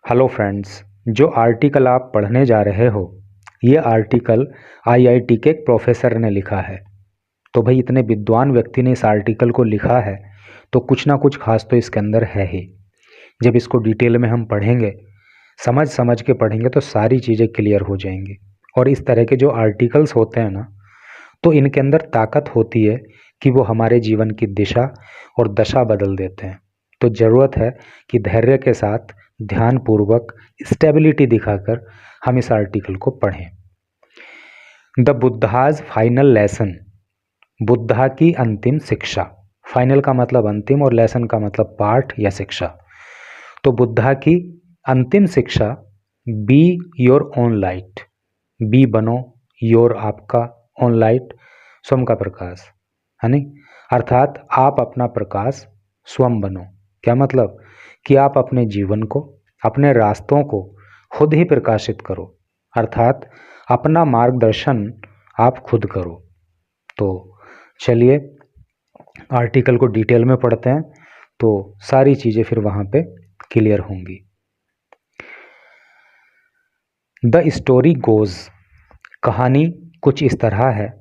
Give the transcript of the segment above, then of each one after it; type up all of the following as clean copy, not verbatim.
Hello friends, जो article आप पढ़ने जा रहे हो ये आर्टिकल आईआईटी के एक प्रोफेसर ने लिखा है। तो भाई इतने विद्वान व्यक्ति ने इस आर्टिकल को लिखा है तो कुछ ना कुछ खास तो इसके अंदर है ही। जब इसको डिटेल में हम पढ़ेंगे, समझ समझ के पढ़ेंगे तो सारी चीज़ें क्लियर हो जाएंगी। और इस तरह के जो आर्टिकल्स होते हैं ना, तो इनके अंदर ताकत होती है कि वो हमारे जीवन की दिशा और दशा बदल देते हैं। तो ज़रूरत है कि धैर्य के साथ ध्यानपूर्वक स्टेबिलिटी दिखाकर हम इस आर्टिकल को पढ़ें। The Buddha's final lesson, Buddha की अंतिम शिक्षा। फाइनल का मतलब अंतिम और लेसन का मतलब पाठ या शिक्षा। तो बुद्धा की अंतिम शिक्षा, be your own light. Be बनो, योर आपका, ओन लाइट स्वयं का प्रकाश, है नहीं, अर्थात आप अपना प्रकाश स्वयं बनो। क्या मतलब कि आप अपने जीवन को, अपने रास्तों को खुद ही प्रकाशित करो, अर्थात अपना मार्गदर्शन आप खुद करो। तो चलिए आर्टिकल को डिटेल में पढ़ते हैं तो सारी चीज़ें फिर वहाँ पे क्लियर होंगी। द स्टोरी गोज, कहानी कुछ इस तरह है,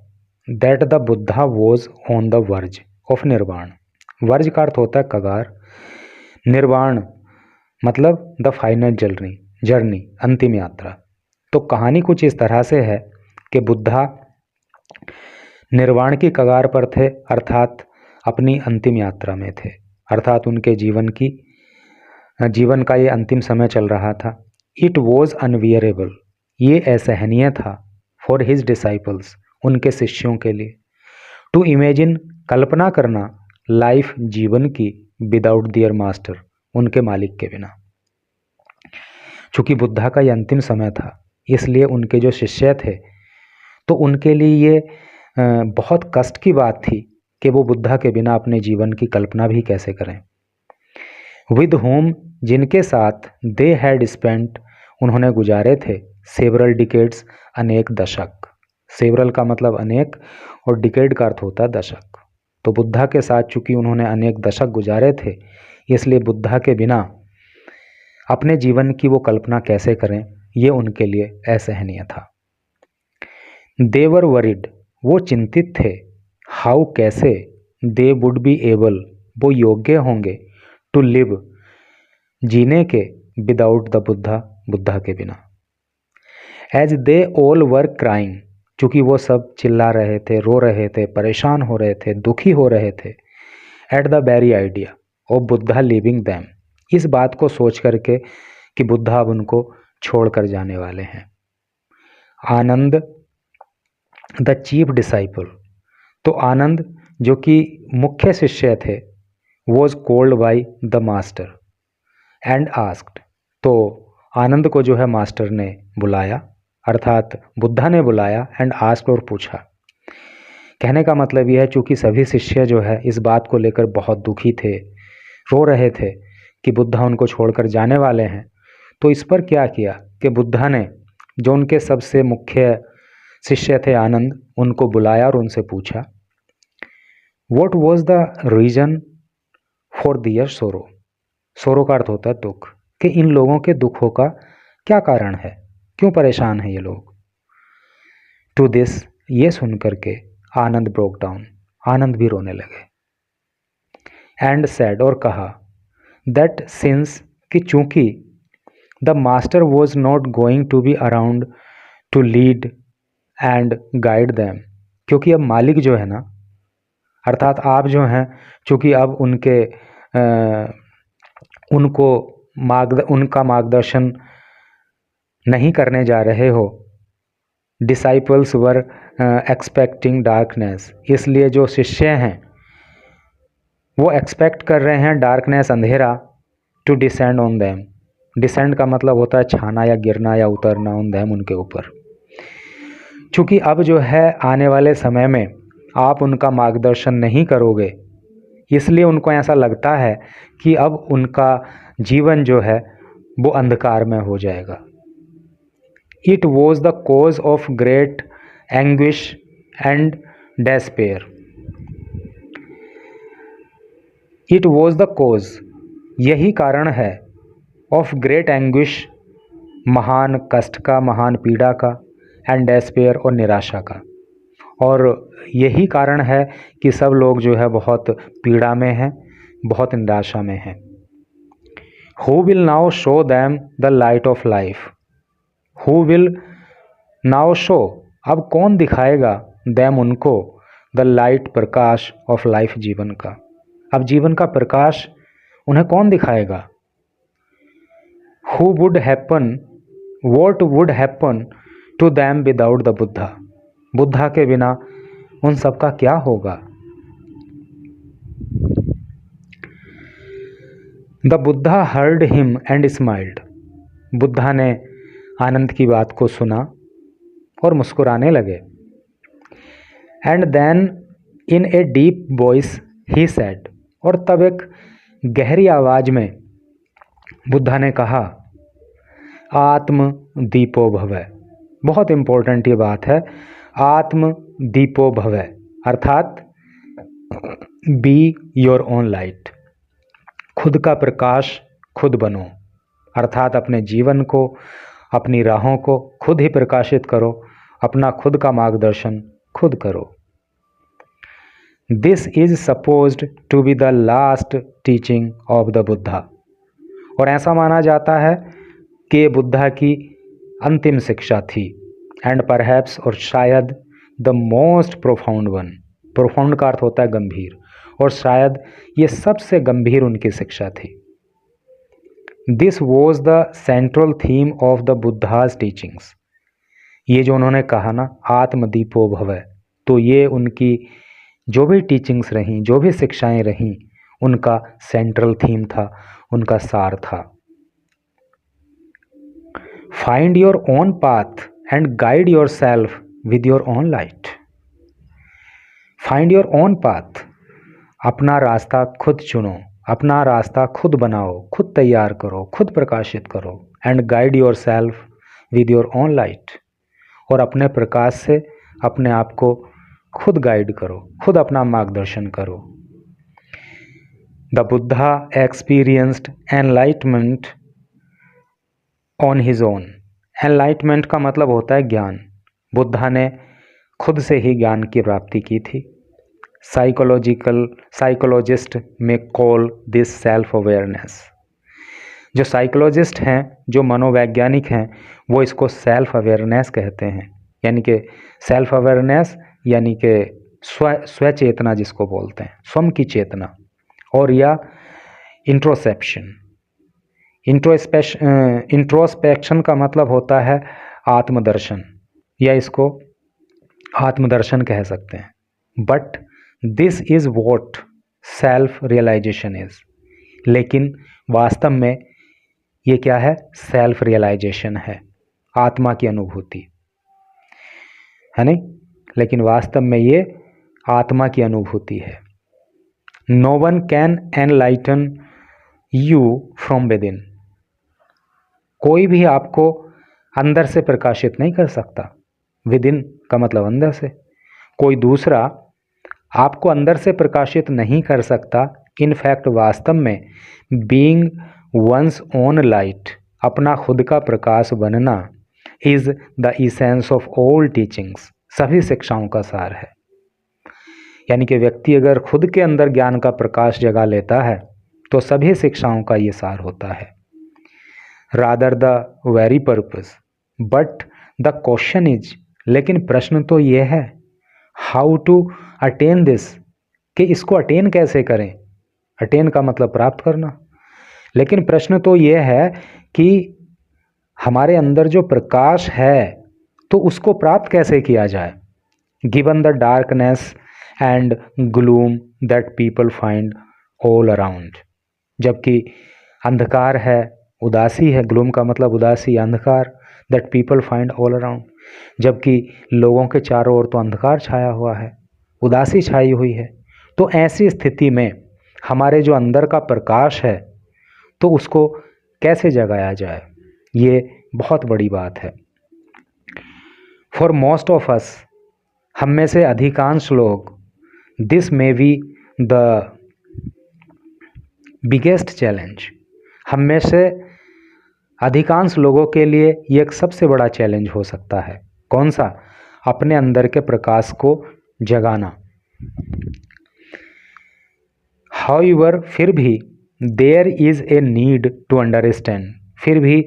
that the Buddha was on the verge of निर्वाण। वर्ज का अर्थ होता है कगार, निर्वाण मतलब द फाइनल जर्नी, अंतिम यात्रा। तो कहानी कुछ इस तरह से है कि बुद्धा निर्वाण की कगार पर थे, अर्थात अपनी अंतिम यात्रा में थे, अर्थात उनके जीवन का ये अंतिम समय चल रहा था। इट वॉज अनवियरेबल, ये असहनीय था, फॉर हिज डिसाइपल्स, उनके शिष्यों के लिए, टू इमेजिन, कल्पना करना, लाइफ, जीवन की, विदाउट दियर मास्टर, उनके मालिक के बिना। चूँकि बुद्धा का ये अंतिम समय था, इसलिए उनके जो शिष्य थे तो उनके लिए ये बहुत कष्ट की बात थी कि वो बुद्धा के बिना अपने जीवन की कल्पना भी कैसे करें। विद होम, जिनके साथ, दे हैड स्पेंट, उन्होंने गुजारे थे, सेवरल डिकेड्स, अनेक दशक। सेवरल का मतलब अनेक और डिकेड का अर्थ होता है दशक। तो बुद्धा के साथ चूंकि उन्होंने अनेक दशक गुजारे थे, इसलिए बुद्धा के बिना अपने जीवन की वो कल्पना कैसे करें, ये उनके लिए असहनीय था। देवर वरिड, वो चिंतित थे, हाउ कैसे, दे वुड बी एबल, वो योग्य होंगे, टू लिव, जीने के, विदाउट द बुद्धा, बुद्धा के बिना। As they all were crying, चूँकि वो सब चिल्ला रहे थे, रो रहे थे, परेशान हो रहे थे, दुखी हो रहे थे, at the very idea of Buddha living them, इस बात को सोच करके कि बुद्धा अब उनको छोड़कर जाने वाले हैं। आनंद, द चीफ डिसाइपल, तो आनंद जो कि मुख्य शिष्य थे, was called by the master and asked, तो आनंद को जो है मास्टर ने बुलाया, अर्थात बुद्धा ने बुलाया, एंड आस्क्ड और पूछा। कहने का मतलब यह है चूँकि सभी शिष्य जो है इस बात को लेकर बहुत दुखी थे, रो रहे थे कि बुद्धा उनको छोड़कर जाने वाले हैं, तो इस पर क्या किया कि बुद्धा ने जो उनके सबसे मुख्य शिष्य थे आनंद, उनको बुलाया और उनसे पूछा, what was the reason for their sorrow. Sorrow का अर्थ होता है दुख, कि इन लोगों के दुखों का क्या कारण है, क्यों परेशान है ये लोग। टू दिस, ये सुन करके आनंद ब्रोक डाउन, आनंद भी रोने लगे। एंड सैड, और कहा, दैट सिंस, कि चूंकि, the master was not going to be around to lead and guide them, क्योंकि अब मालिक जो है ना, अर्थात आप जो हैं, चूँकि अब उनका मार्गदर्शन नहीं करने जा रहे हो, डिसाइपल्स वर एक्सपेक्टिंग डार्कनेस, इसलिए जो शिष्य हैं वो एक्सपेक्ट कर रहे हैं डार्कनेस, अंधेरा, to descend on them. Descend का मतलब होता है छाना या गिरना या उतरना, ऑन दैम, उनके ऊपर। चूँकि अब जो है आने वाले समय में आप उनका मार्गदर्शन नहीं करोगे, इसलिए उनको ऐसा लगता है कि अब उनका जीवन जो है वो अंधकार में हो जाएगा। It was the cause of great anguish and despair. It was the cause, यही कारण है, ऑफ ग्रेट एंग्विश, महान कष्ट का, महान पीड़ा का, एंड डेस्पेयर और निराशा का। और यही कारण है कि सब लोग जो है बहुत पीड़ा में हैं, बहुत निराशा में हैं। Who will now show them the light of life, who will now show, अब कौन दिखाएगा, दैम उनको, द लाइट प्रकाश ऑफ लाइफ जीवन का, अब जीवन का प्रकाश उन्हें कौन दिखाएगा। Who would happen, what would happen to them without the Buddha, Buddha के बिना उन सब का क्या होगा। The Buddha heard him and smiled, Buddha ने आनंद की बात को सुना और मुस्कुराने लगे। And then in a deep voice he said, और तब एक गहरी आवाज में बुद्धा ने कहा, आत्म दीपो भवै। बहुत इम्पोर्टेंट ये बात है, आत्म दीपो भवै, अर्थात बी योर ओन लाइट, खुद का प्रकाश खुद बनो, अर्थात अपने जीवन को, अपनी राहों को खुद ही प्रकाशित करो, अपना खुद का मार्गदर्शन खुद करो। This is supposed to be the last teaching of the Buddha, और ऐसा माना जाता है कि बुद्धा की अंतिम शिक्षा थी। एंड परहैप्स, और शायद the most profound one, profound का अर्थ होता है गंभीर, और शायद ये सबसे गंभीर उनकी शिक्षा थी। This was the central theme of the Buddha's teachings, ये जो उन्होंने कहा ना, आत्मदीपो भवै, तो ये उनकी जो भी टीचिंग्स रहीं, जो भी शिक्षाएं रहीं, उनका सेंट्रल थीम था, उनका सार था। Find your own path and guide your self with your own light. Find your own path, अपना रास्ता खुद चुनो, अपना रास्ता खुद बनाओ, खुद तैयार करो, खुद प्रकाशित करो। And guide your self with your own light, और अपने प्रकाश से अपने आप को खुद गाइड करो, खुद अपना मार्गदर्शन करो। The Buddha experienced enlightenment on his own, enlightenment का मतलब होता है ज्ञान, बुद्धा ने खुद से ही ज्ञान की प्राप्ति की थी। साइकोलॉजिस्ट में कॉल दिस सेल्फ अवेयरनेस, जो साइकोलॉजिस्ट हैं, जो मनोवैज्ञानिक हैं, वो इसको सेल्फ अवेयरनेस कहते हैं। यानी कि सेल्फ अवेयरनेस यानी कि स्व चेतना जिसको बोलते हैं, स्वयं की चेतना, और या इंट्रोस्पेक्शन। इंट्रोस्पेक्शन का मतलब होता है आत्मदर्शन, या इसको आत्मदर्शन कह सकते हैं। But this is what self realization is, लेकिन वास्तव में ये क्या है, सेल्फ रियलाइजेशन है, आत्मा की अनुभूति है नहीं, लेकिन वास्तव में ये आत्मा की अनुभूति है। No one can enlighten you from within, कोई भी आपको अंदर से प्रकाशित नहीं कर सकता। विद इन का मतलब अंदर से, कोई दूसरा आपको अंदर से प्रकाशित नहीं कर सकता। इनफैक्ट वास्तव में बीइंग वंस ओन लाइट, अपना खुद का प्रकाश बनना, is the essence of all teachings, सभी शिक्षाओं का सार है। यानी कि व्यक्ति अगर खुद के अंदर ज्ञान का प्रकाश जगा लेता है तो सभी शिक्षाओं का ये सार होता है। Rather the very purpose, but the question is, लेकिन प्रश्न तो ये है, हाउ टू अटेन दिस, कि इसको अटेन कैसे करें। अटेन का मतलब प्राप्त करना, लेकिन प्रश्न तो ये है कि हमारे अंदर जो प्रकाश है तो उसको प्राप्त कैसे किया जाए। Given the darkness and gloom that people find all around, जबकि अंधकार है, उदासी है, ग्लूम का मतलब उदासी, अंधकार, that people find all around, जबकि लोगों के चारों ओर तो अंधकार छाया हुआ है, उदासी छाई हुई है। तो ऐसी स्थिति में हमारे जो अंदर का प्रकाश है तो उसको कैसे जगाया जाए, ये बहुत बड़ी बात है। फॉर मोस्ट ऑफ अस, हम में से अधिकांश लोग, this may be the biggest challenge, हम में से अधिकांश लोगों के लिए ये एक सबसे बड़ा चैलेंज हो सकता है। कौन सा? अपने अंदर के प्रकाश को जगाना। हाउएवर, फिर भी, there is a need to understand, फिर भी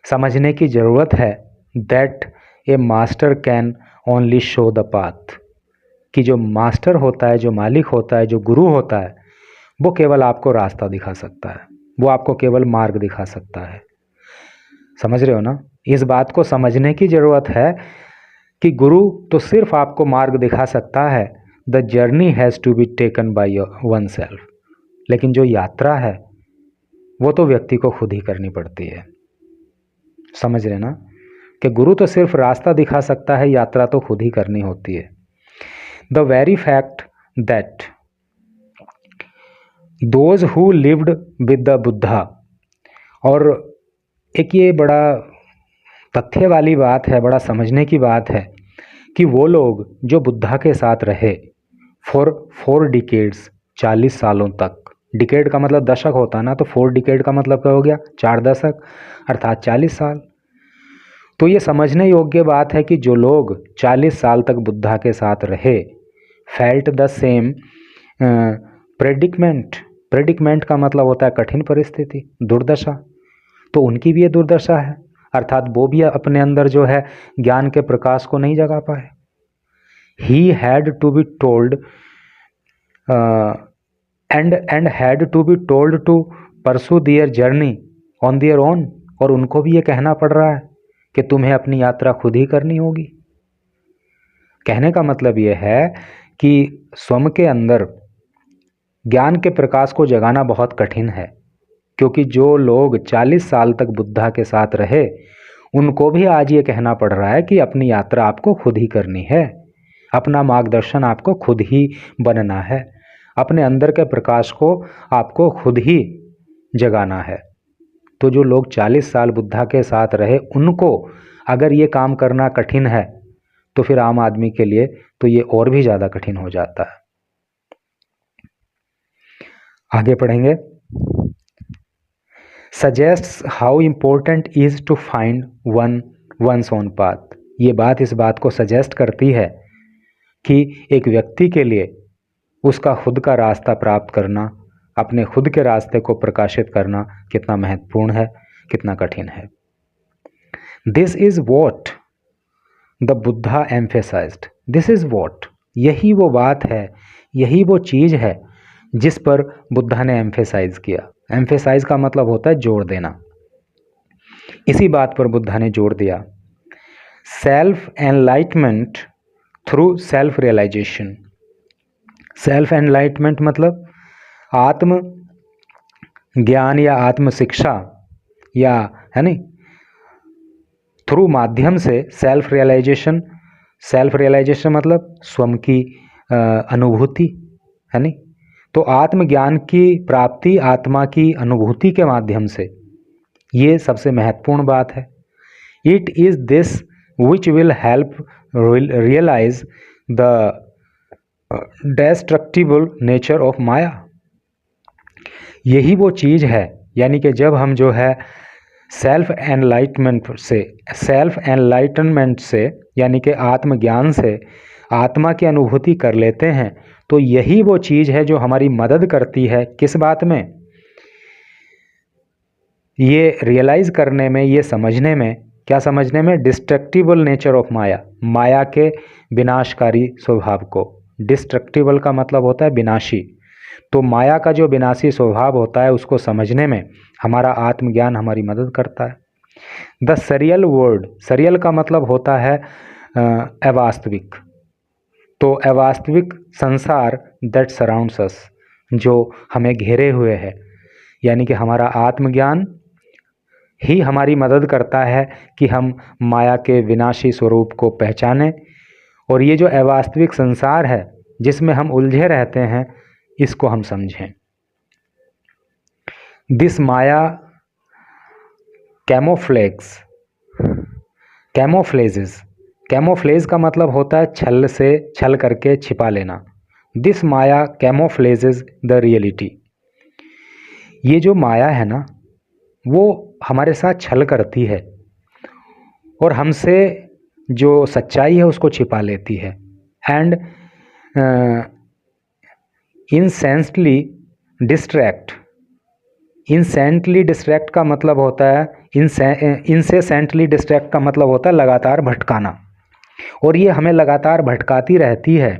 समझने की ज़रूरत है, that a master can only show the path, कि जो मास्टर होता है, जो मालिक होता है, जो गुरु होता है, वो केवल आपको रास्ता दिखा सकता है, वो आपको केवल मार्ग दिखा सकता है। समझ रहे हो ना? इस बात को समझने की ज़रूरत है कि गुरु तो सिर्फ आपको मार्ग दिखा सकता है, the journey has to be taken by oneself, लेकिन जो यात्रा है वो तो व्यक्ति को खुद ही करनी पड़ती है। समझ रहे ना? कि गुरु तो सिर्फ रास्ता दिखा सकता है, यात्रा तो खुद ही करनी होती है। The very fact that those who lived with the Buddha, और एक ये बड़ा तथ्य वाली बात है, बड़ा समझने की बात है कि वो लोग जो बुद्धा के साथ रहे फॉर 4 डिकेड्स, 40 सालों तक, डिकेड का मतलब दशक होता है ना, तो 4 डिकेड का मतलब क्या हो गया? 4 दशक, अर्थात 40 साल। तो ये समझने योग्य बात है कि जो लोग 40 साल तक बुद्धा के साथ रहे, felt the same predicament, predicament का मतलब होता है कठिन परिस्थिति, दुर्दशा, तो उनकी भी ये दुर्दशा है, अर्थात वो भी अपने अंदर जो है ज्ञान के प्रकाश को नहीं जगा पाए। He had to be told and had to be told to pursue their journey on their own, और उनको भी ये कहना पड़ रहा है कि तुम्हें अपनी यात्रा खुद ही करनी होगी। कहने का मतलब ये है कि स्वयं के अंदर ज्ञान के प्रकाश को जगाना बहुत कठिन है, क्योंकि जो लोग 40 साल तक बुद्धा के साथ रहे, उनको भी आज ये कहना पड़ रहा है कि अपनी यात्रा आपको खुद ही करनी है, अपना मार्गदर्शन आपको खुद ही बनना है, अपने अंदर के प्रकाश को आपको खुद ही जगाना है। तो जो लोग 40 साल बुद्धा के साथ रहे, उनको अगर ये काम करना कठिन है, तो फिर आम आदमी के लिए तो ये और भी ज़्यादा कठिन हो जाता है। आगे पढ़ेंगे। Suggests how important is to find one's own path, ये बात इस बात को सजेस्ट करती है कि एक व्यक्ति के लिए उसका खुद का रास्ता प्राप्त करना, अपने खुद के रास्ते को प्रकाशित करना कितना महत्वपूर्ण है, कितना कठिन है। This is what the Buddha emphasised, this is what, यही वो बात है, यही वो चीज़ है जिस पर बुद्धा ने एम्फेसाइज किया। एम्फेसाइज का मतलब होता है जोड़ देना, इसी बात पर बुद्धा ने जोड़ दिया। Self enlightenment through self realization, self enlightenment मतलब आत्म ज्ञान या आत्म शिक्षा, या है नहीं, थ्रू माध्यम से सेल्फ रियलाइजेशन, सेल्फ रियलाइजेशन मतलब स्वयं की अनुभूति, है नहीं, तो आत्मज्ञान की प्राप्ति आत्मा की अनुभूति के माध्यम से, ये सबसे महत्वपूर्ण बात है। It is this which will help realise the destructible nature of maya, यही वो चीज़ है, यानी कि जब हम जो है सेल्फ एनलाइटनमेंट से यानी कि आत्मज्ञान से आत्मा की अनुभूति कर लेते हैं, तो यही वो चीज़ है जो हमारी मदद करती है किस बात में? ये रियलाइज़ करने में, ये समझने में, क्या समझने में? डिस्ट्रक्टिबल नेचर ऑफ माया, माया के विनाशकारी स्वभाव को। डिस्ट्रक्टिबल का मतलब होता है विनाशी, तो माया का जो विनाशी स्वभाव होता है उसको समझने में हमारा आत्मज्ञान हमारी मदद करता है। द सरियल वर्ल्ड, सरियल का मतलब होता है अवास्तविक, तो अवास्तविक संसार दैट सराउंड्स अस, जो हमें घेरे हुए है, यानी कि हमारा आत्मज्ञान ही हमारी मदद करता है कि हम माया के विनाशी स्वरूप को पहचानें, और ये जो अवास्तविक संसार है जिसमें हम उलझे रहते हैं, इसको हम समझें। दिस माया कैमोफ्लेक्स, कैमोफ्लेजेस, कैमोफ्लेज का मतलब होता है छल से, छल करके छिपा लेना। दिस माया कैमोफ्लेजेस द रियलिटी, ये जो माया है ना, वो हमारे साथ छल करती है और हमसे जो सच्चाई है उसको छिपा लेती है। And incessantly distract, incessantly distract का मतलब होता है, इंसेंटली डिस्ट्रैक्ट का मतलब होता है लगातार भटकाना, और ये हमें लगातार भटकाती रहती है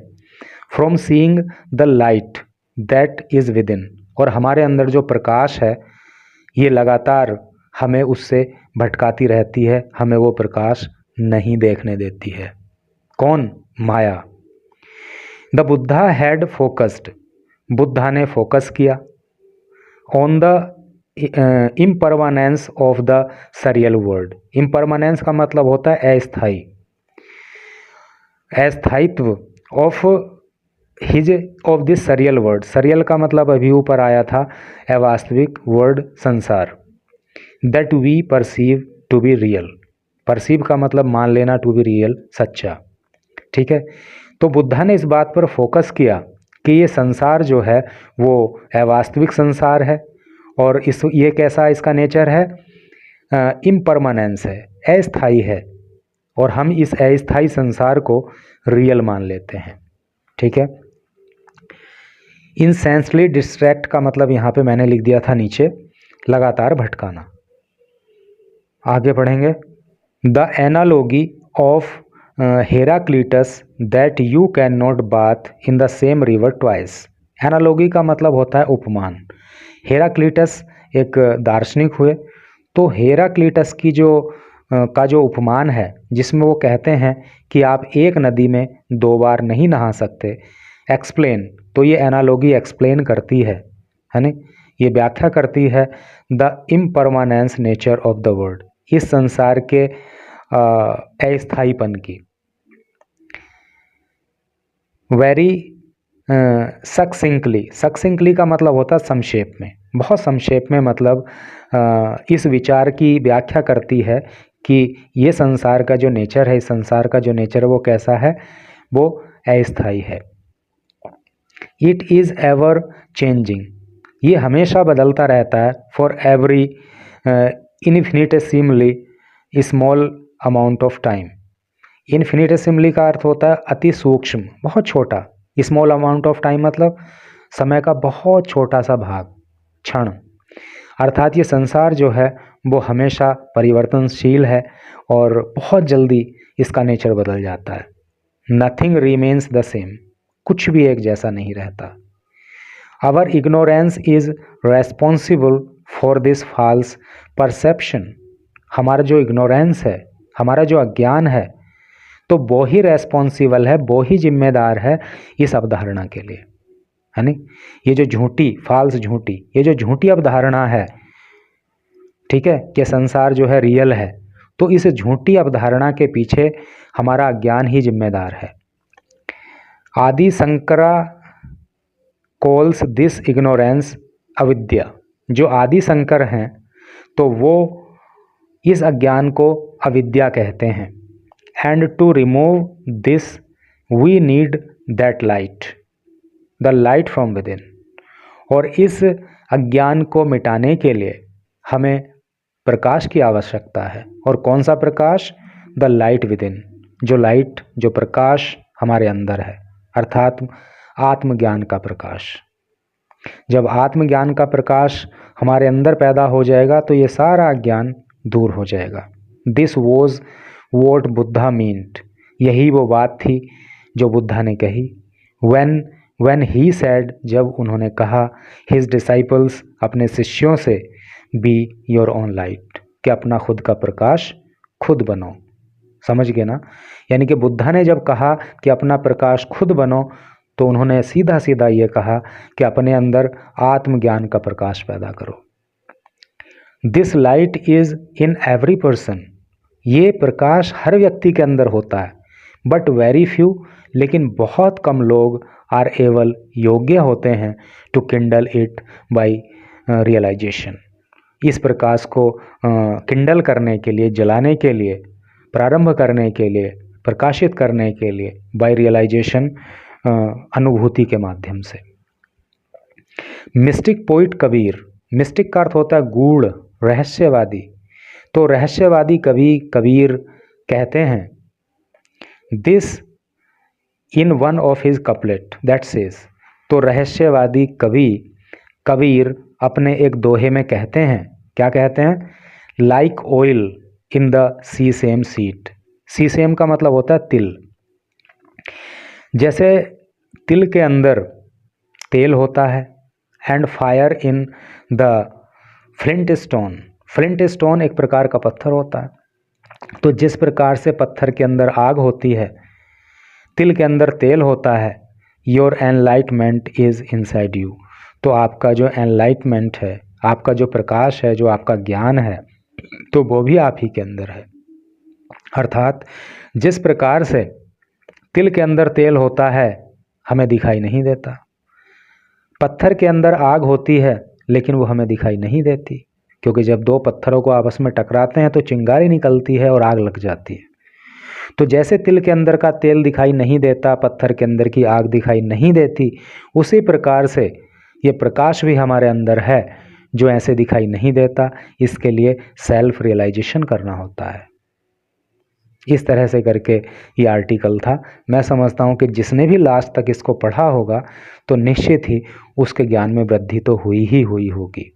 from seeing the light that is with in, और हमारे अंदर जो प्रकाश है ये लगातार हमें उससे भटकाती रहती है, हमें वो प्रकाश नहीं देखने देती है। कौन? माया। The Buddha had focused, Buddha ने फोकस किया on the impermanence of the surreal world. Impermanence का मतलब होता है अस्थाई, अस्थायित्व of his of this surreal world. Surreal का मतलब अभी ऊपर आया था अवास्तविक, वर्ड संसार। That we perceive to be real, perceive का मतलब मान लेना, टू बी रियल सच्चा, ठीक है। तो बुद्धा ने इस बात पर फोकस किया कि ये संसार जो है वो अवास्तविक संसार है, और ये कैसा इसका नेचर है? इम्परमानेंस है, अस्थाई है, और हम इस अस्थाई संसार को रियल मान लेते हैं, ठीक है। इंसेंसली डिस्ट्रैक्ट का मतलब यहाँ पे मैंने लिख दिया था नीचे, लगातार भटकाना। आगे पढ़ेंगे। The analogy of Heraclitus that you can not bath in the same river twice. Analogy का मतलब होता है उपमान। हेराक्लिटस एक दार्शनिक हुए, तो हेराक्लिटस की जो उपमान है जिसमें वो कहते हैं कि आप एक नदी में 2 बार नहीं नहा सकते, एक्सप्लेन, तो ये एनालॉगी एक्सप्लेन करती है ना, ये व्याख्या करती है the impermanence nature of the world, इस संसार के अस्थायीपन की। वेरी सक्सिंक्टली, सक्सिंक्टली का मतलब होता है संक्षेप में, बहुत संक्षेप में, मतलब इस विचार की व्याख्या करती है कि ये संसार का जो नेचर है, इस संसार का जो नेचर है वो कैसा है, वो अस्थायी है। इट इज़ एवर चेंजिंग, ये हमेशा बदलता रहता है। For every infinitesimally small amount of time. Infinitesimally का अर्थ होता है अति सूक्ष्म, बहुत छोटा। स्मॉल अमाउंट ऑफ टाइम मतलब समय का बहुत छोटा सा भाग, क्षण। अर्थात ये संसार जो है वो हमेशा परिवर्तनशील है और बहुत जल्दी इसका नेचर बदल जाता है। नथिंग रिमेन्स द सेम, कुछ भी एक जैसा नहीं रहता। Our ignorance is responsible for this false perception. हमारा जो इग्नोरेंस है, हमारा जो अज्ञान है, तो वो ही रेस्पॉन्सिबल है, वो ही जिम्मेदार है इस अवधारणा के लिए, है नी। ये जो झूठी, फॉल्स झूठी, ये जो झूठी अवधारणा है, ठीक है, कि संसार जो है रियल है, तो इस झूठी अवधारणा के पीछे हमारा अज्ञान ही जिम्मेदार है। आदि शंकरा कॉल्स दिस इग्नोरेंस अविद्या। जो आदि शंकर हैं तो वो इस अज्ञान को अविद्या कहते हैं। And to remove this we need that light, the light from within. और इस अज्ञान को मिटाने के लिए हमें प्रकाश की आवश्यकता है। और कौन सा प्रकाश? द लाइट विद इन, जो लाइट, जो प्रकाश हमारे अंदर है, अर्थात आत्मज्ञान का प्रकाश। जब आत्मज्ञान का प्रकाश हमारे अंदर पैदा हो जाएगा तो ये सारा अज्ञान दूर हो जाएगा। This was what Buddha meant, यही वो बात थी जो बुद्धा ने कही। when he said, जब उन्होंने कहा, his disciples, अपने शिष्यों से, be your own light, कि अपना खुद का प्रकाश खुद बनो। समझ गए ना? यानी कि बुद्धा ने जब कहा कि अपना प्रकाश खुद बनो, तो उन्होंने सीधा सीधा ये कहा कि अपने अंदर आत्मज्ञान का प्रकाश पैदा करो। This light is in every person, ये प्रकाश हर व्यक्ति के अंदर होता है। बट वेरी फ्यू, लेकिन बहुत कम लोग आर एबल, योग्य होते हैं, to kindle it by realization, इस प्रकाश को किंडल करने के लिए, जलाने के लिए, प्रारंभ करने के लिए, प्रकाशित करने के लिए, बाय रियलाइजेशन, अनुभूति के माध्यम से। मिस्टिक पोइट कबीर, मिस्टिक का अर्थ होता है गूढ़, रहस्यवादी। तो रहस्यवादी कवि कबीर कहते हैं, this in one of his couplet that says. तो रहस्यवादी कवि कबीर अपने एक दोहे में कहते हैं, क्या कहते हैं? Like oil in the sesame seed. Sesame का मतलब होता है तिल। जैसे तिल के अंदर तेल होता है, and fire in the flint stone. Flint stone एक प्रकार का पत्थर होता है। तो जिस प्रकार से पत्थर के अंदर आग होती है, तिल के अंदर तेल होता है, your enlightenment is inside you. तो आपका जो एनलाइटमेंट है, आपका जो प्रकाश है, जो आपका ज्ञान है, तो वो भी आप ही के अंदर है। अर्थात जिस प्रकार से तिल के अंदर तेल होता है, हमें दिखाई नहीं देता, पत्थर के अंदर आग होती है, लेकिन वो हमें दिखाई नहीं देती, क्योंकि जब दो पत्थरों को आपस में टकराते हैं तो चिंगारी निकलती है और आग लग जाती है। तो जैसे तिल के अंदर का तेल दिखाई नहीं देता, पत्थर के अंदर की आग दिखाई नहीं देती, उसी प्रकार से ये प्रकाश भी हमारे अंदर है, जो ऐसे दिखाई नहीं देता। इसके लिए सेल्फ रियलाइजेशन करना होता है। इस तरह से करके ये आर्टिकल था। मैं समझता हूँ कि जिसने भी लास्ट तक इसको पढ़ा होगा तो निश्चित ही उसके ज्ञान में वृद्धि तो हुई ही हुई होगी।